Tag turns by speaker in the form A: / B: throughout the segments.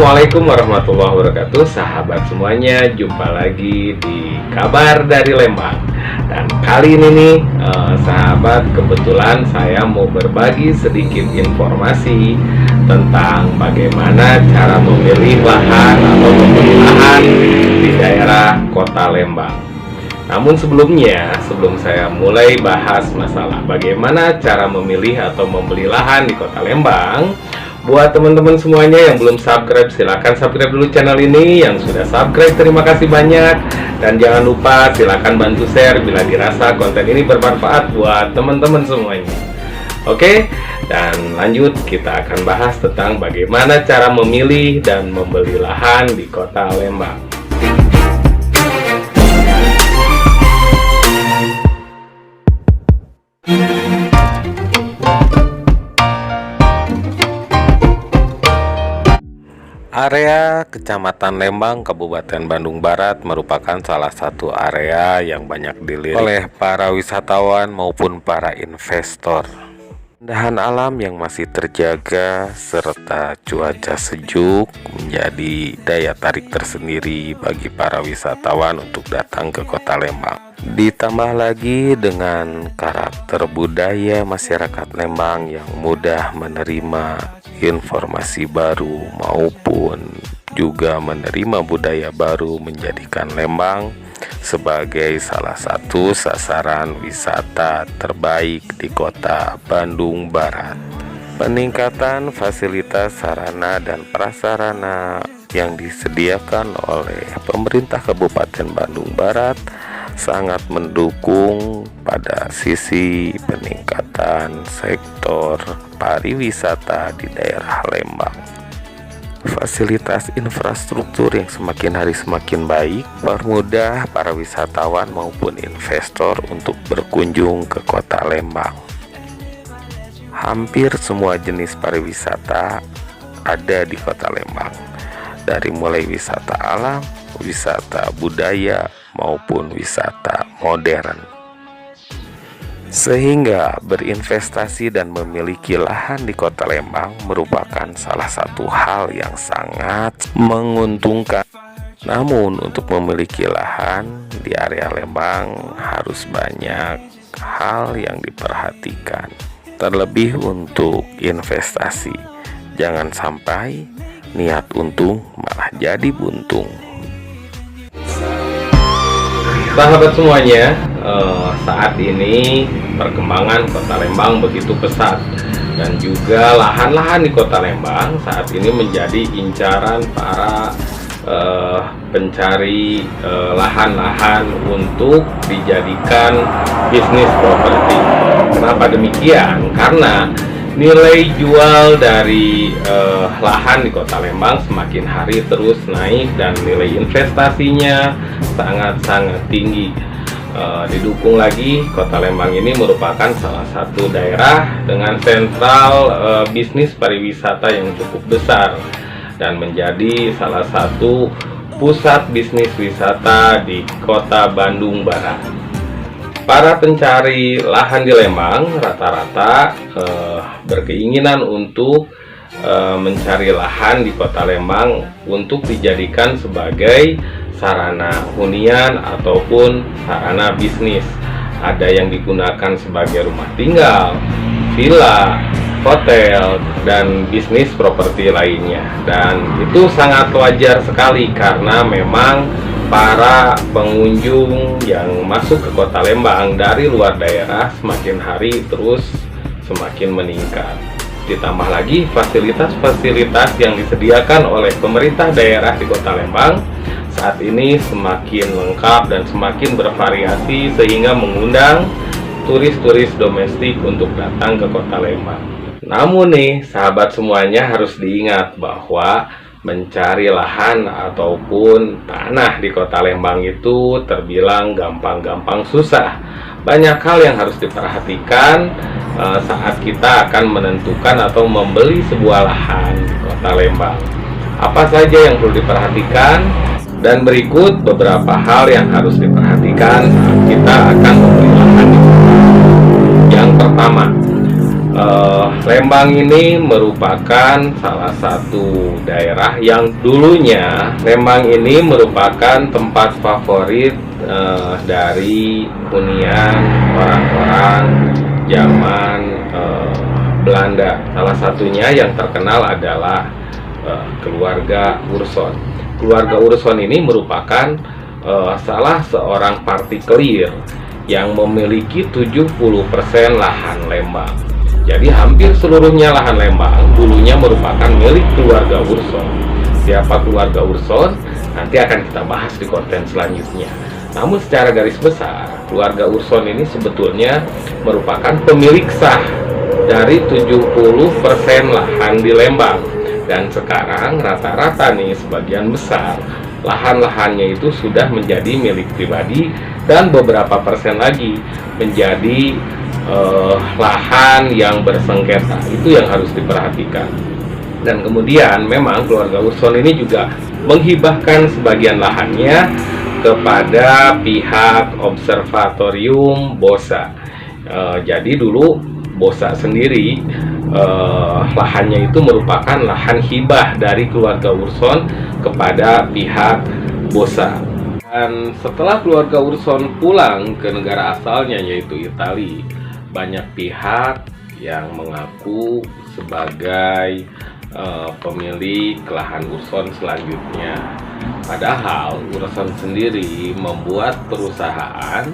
A: Assalamualaikum warahmatullahi wabarakatuh, sahabat semuanya. Jumpa lagi di kabar dari Lembang. Dan kali ini nih, sahabat, kebetulan saya mau berbagi sedikit informasi tentang bagaimana cara memilih lahan atau membeli lahan di daerah Kota Lembang. Namun sebelum saya mulai bahas masalah bagaimana cara memilih atau membeli lahan di Kota Lembang, buat teman-teman semuanya yang belum subscribe, silahkan subscribe dulu channel ini. Yang sudah subscribe, terima kasih banyak. Dan jangan lupa silahkan bantu share bila dirasa konten ini bermanfaat buat teman-teman semuanya. Oke, dan lanjut kita akan bahas tentang bagaimana cara memilih dan membeli lahan di Kota Lembang. Area Kecamatan Lembang, Kabupaten Bandung Barat merupakan salah satu area yang banyak dilirik oleh para wisatawan maupun para investor. Keindahan alam yang masih terjaga serta cuaca sejuk menjadi daya tarik tersendiri bagi para wisatawan untuk datang ke Kota Lembang. Ditambah lagi dengan karakter budaya masyarakat Lembang yang mudah menerima informasi baru maupun juga menerima budaya baru, menjadikan Lembang sebagai salah satu sasaran wisata terbaik di Kota Bandung Barat. Peningkatan fasilitas sarana dan prasarana yang disediakan oleh pemerintah Kabupaten Bandung Barat sangat mendukung pada sisi peningkatan sektor pariwisata di daerah Lembang. Fasilitas infrastruktur yang semakin hari semakin baik mempermudah para wisatawan maupun investor untuk berkunjung ke Kota Lembang. Hampir semua jenis pariwisata ada di Kota Lembang, dari mulai wisata alam, wisata budaya, maupun wisata modern. Sehingga berinvestasi dan memiliki lahan di Kota Lembang merupakan salah satu hal yang sangat menguntungkan. Namun untuk memiliki lahan di area Lembang harus banyak hal yang diperhatikan. Terlebih untuk investasi, jangan sampai niat untung malah jadi buntung. Sahabat semuanya, saat ini perkembangan Kota Lembang begitu pesat, dan juga lahan-lahan di Kota Lembang saat ini menjadi incaran para pencari lahan-lahan untuk dijadikan bisnis properti. Kenapa demikian? Karena nilai jual dari lahan di Kota Lembang semakin hari terus naik dan nilai investasinya sangat-sangat tinggi. Didukung lagi, Kota Lembang ini merupakan salah satu daerah dengan sentral bisnis pariwisata yang cukup besar dan menjadi salah satu pusat bisnis wisata di Kota Bandung Barat. Para pencari lahan di Lembang rata-rata berkeinginan untuk mencari lahan di Kota Lembang untuk dijadikan sebagai sarana hunian ataupun sarana bisnis. Ada yang digunakan sebagai rumah tinggal, villa, hotel, dan bisnis properti lainnya. Dan itu sangat wajar sekali karena memang para pengunjung yang masuk ke Kota Lembang dari luar daerah semakin hari terus semakin meningkat. Ditambah lagi fasilitas-fasilitas yang disediakan oleh pemerintah daerah di Kota Lembang saat ini semakin lengkap dan semakin bervariasi sehingga mengundang turis-turis domestik untuk datang ke Kota Lembang. Namun nih, sahabat semuanya harus diingat bahwa mencari lahan ataupun tanah di Kota Lembang itu terbilang gampang-gampang susah. Banyak hal yang harus diperhatikan saat kita akan menentukan atau membeli sebuah lahan di Kota Lembang. Apa saja yang perlu diperhatikan? Dan berikut beberapa hal yang harus diperhatikan saat kita akan membeli lahan. Yang pertama, Lembang ini merupakan salah satu daerah yang dulunya Lembang ini merupakan tempat favorit dari hunian orang-orang zaman Belanda. Salah satunya yang terkenal adalah keluarga Urson. Keluarga Urson ini merupakan salah seorang partikelir yang memiliki 70% lahan Lembang. Jadi hampir seluruhnya lahan Lembang dulunya merupakan milik keluarga Urson. Siapa keluarga Urson? Nanti akan kita bahas di konten selanjutnya. Namun secara garis besar, keluarga Urson ini sebetulnya merupakan pemilik sah dari 70% lahan di Lembang. Dan sekarang rata-rata nih sebagian besar lahan-lahannya itu sudah menjadi milik pribadi dan beberapa persen lagi menjadi lahan yang bersengketa. Itu yang harus diperhatikan. Dan kemudian memang keluarga Urson ini juga menghibahkan sebagian lahannya kepada pihak Observatorium Bosa. Jadi dulu Bosa sendiri lahannya itu merupakan lahan hibah dari keluarga Urson kepada pihak Bosa. Dan setelah keluarga Urson pulang ke negara asalnya yaitu Italia, banyak pihak yang mengaku sebagai pemilik lahan Urson selanjutnya. Padahal Urson sendiri membuat perusahaan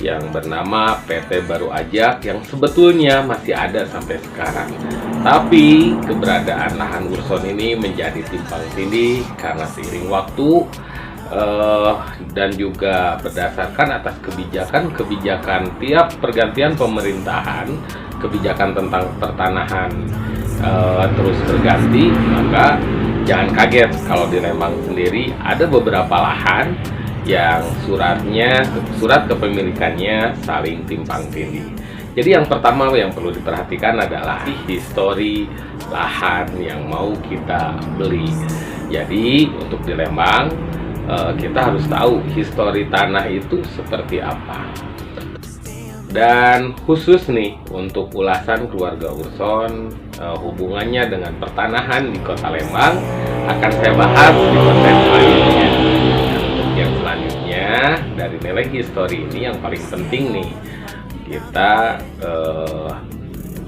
A: yang bernama PT Baru Ajak yang sebetulnya masih ada sampai sekarang. Tapi keberadaan lahan Urson ini menjadi timpang tindih karena seiring waktu dan juga berdasarkan atas kebijakan tiap pergantian pemerintahan, kebijakan tentang pertanahan terus berganti, maka jangan kaget kalau di Lembang sendiri ada beberapa lahan yang surat kepemilikannya saling timpang tindih. Jadi yang pertama yang perlu diperhatikan adalah histori lahan yang mau kita beli. Jadi untuk di Lembang kita harus tahu histori tanah itu seperti apa. Dan khusus nih untuk ulasan keluarga Urson, hubungannya dengan pertanahan di Kota Lembang akan saya bahas di konten selanjutnya. Untuk yang selanjutnya dari nilai histori ini yang paling penting nih kita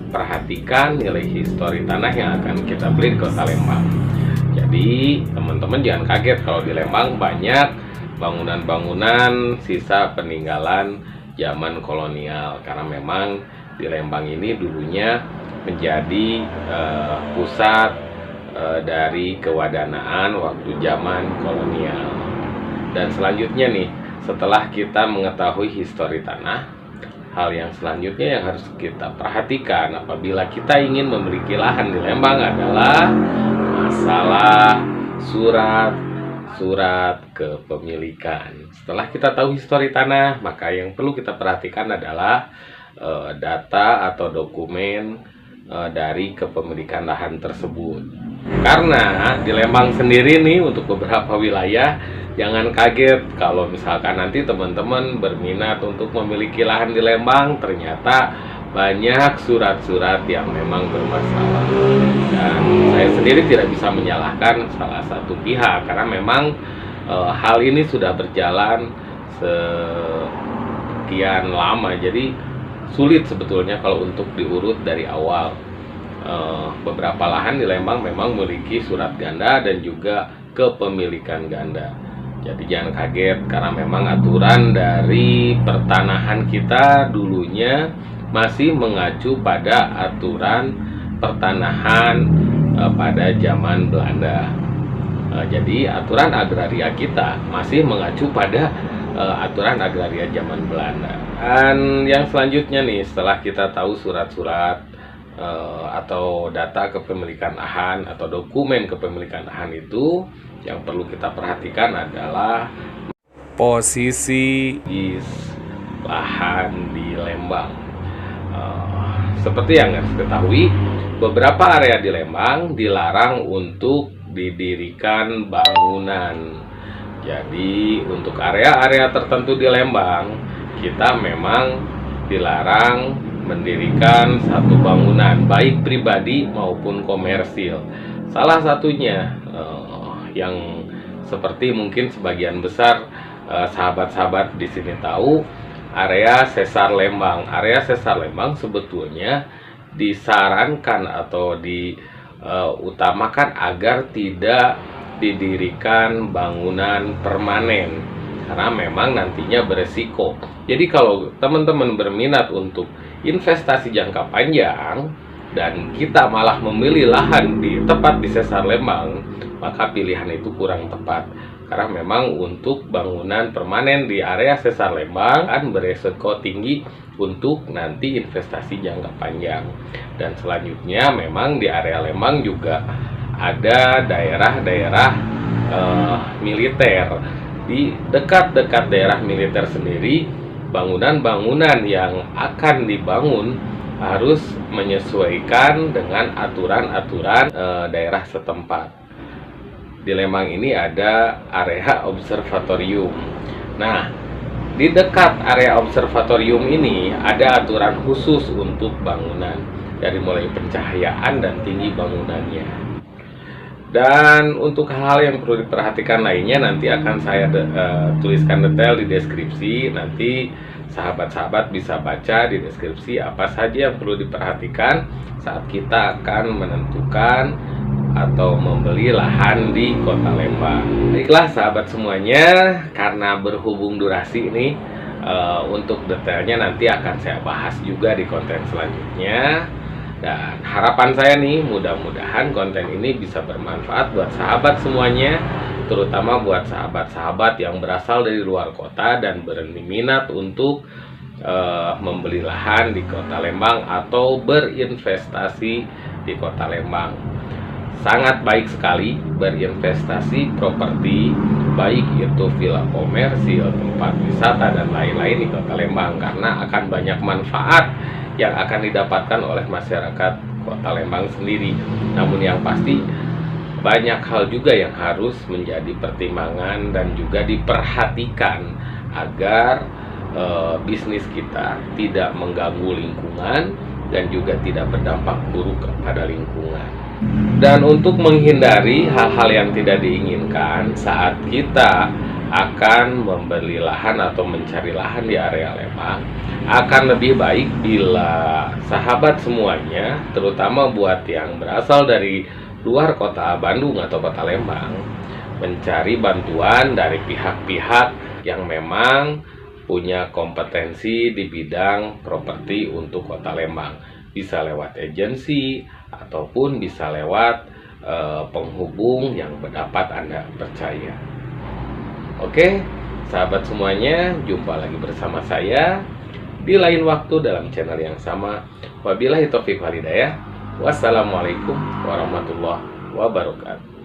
A: perhatikan nilai histori tanah yang akan kita beli di Kota Lembang. Jadi teman-teman jangan kaget kalau di Lembang banyak bangunan-bangunan sisa peninggalan zaman kolonial, karena memang di Lembang ini dulunya menjadi pusat dari kewadanaan waktu zaman kolonial. Dan selanjutnya nih, setelah kita mengetahui histori tanah, hal yang selanjutnya yang harus kita perhatikan apabila kita ingin memiliki lahan di Lembang adalah masalah surat kepemilikan. Setelah kita tahu histori tanah, maka yang perlu kita perhatikan adalah data atau dokumen dari kepemilikan lahan tersebut. Karena di Lembang sendiri nih untuk beberapa wilayah, jangan kaget kalau misalkan nanti teman-teman berminat untuk memiliki lahan di Lembang, ternyata banyak surat-surat yang memang bermasalah. Dan saya sendiri tidak bisa menyalahkan salah satu pihak karena memang hal ini sudah berjalan sekian lama, jadi sulit sebetulnya kalau untuk diurut dari awal. Beberapa lahan di Lembang memang memiliki surat ganda dan juga kepemilikan ganda. Jadi jangan kaget karena memang aturan dari pertanahan kita dulunya masih mengacu pada aturan pertanahan pada zaman Belanda. Jadi aturan agraria kita masih mengacu pada aturan agraria zaman Belanda. Dan yang selanjutnya nih, setelah kita tahu surat-surat atau data kepemilikan lahan atau dokumen kepemilikan lahan itu, yang perlu kita perhatikan adalah posisi lahan di Lembang. Seperti yang harus diketahui, beberapa area di Lembang dilarang untuk didirikan bangunan. Jadi untuk area-area tertentu di Lembang kita memang dilarang mendirikan satu bangunan, baik pribadi maupun komersil. Salah satunya yang seperti mungkin sebagian besar sahabat-sahabat di sini tahu, area Sesar Lembang. Area Sesar Lembang sebetulnya disarankan atau diutamakan agar tidak didirikan bangunan permanen karena memang nantinya beresiko. Jadi kalau teman-teman berminat untuk investasi jangka panjang dan kita malah memilih lahan tepat di Sesar Lembang, maka pilihan itu kurang tepat karena memang untuk bangunan permanen di area Sesar Lembang kan beresiko tinggi untuk nanti investasi jangka panjang. Dan selanjutnya memang di area Lembang juga ada daerah-daerah militer. Di dekat-dekat daerah militer sendiri, bangunan-bangunan yang akan dibangun harus menyesuaikan dengan aturan-aturan daerah setempat. Di Lembang ini ada area observatorium. Nah, di dekat area observatorium ini ada aturan khusus untuk bangunan, dari mulai pencahayaan dan tinggi bangunannya. Dan untuk hal-hal yang perlu diperhatikan lainnya nanti akan saya tuliskan detail di deskripsi. Nanti sahabat-sahabat bisa baca di deskripsi apa saja yang perlu diperhatikan saat kita akan menentukan atau membeli lahan di Kota Lembang. Baiklah sahabat semuanya, karena berhubung durasi ini, untuk detailnya nanti akan saya bahas juga di konten selanjutnya. Dan harapan saya nih, mudah-mudahan konten ini bisa bermanfaat buat sahabat semuanya, terutama buat sahabat-sahabat yang berasal dari luar kota dan berminat untuk membeli lahan di Kota Lembang atau berinvestasi di Kota Lembang. Sangat baik sekali berinvestasi properti, baik itu villa komersil, tempat wisata, dan lain-lain di Kota Lembang, karena akan banyak manfaat yang akan didapatkan oleh masyarakat Kota Lembang sendiri. Namun yang pasti banyak hal juga yang harus menjadi pertimbangan dan juga diperhatikan agar bisnis kita tidak mengganggu lingkungan dan juga tidak berdampak buruk kepada lingkungan. Dan untuk menghindari hal-hal yang tidak diinginkan saat kita akan membeli lahan atau mencari lahan di area Lembang, akan lebih baik bila sahabat semuanya, terutama buat yang berasal dari luar kota Bandung atau Kota Lembang, mencari bantuan dari pihak-pihak yang memang punya kompetensi di bidang properti untuk Kota Lembang. Bisa lewat agensi ataupun bisa lewat penghubung yang dapat Anda percaya. Oke, sahabat semuanya, jumpa lagi bersama saya di lain waktu dalam channel yang sama. Wabillahi taufiq wal hidayah. Wassalamualaikum warahmatullahi wabarakatuh.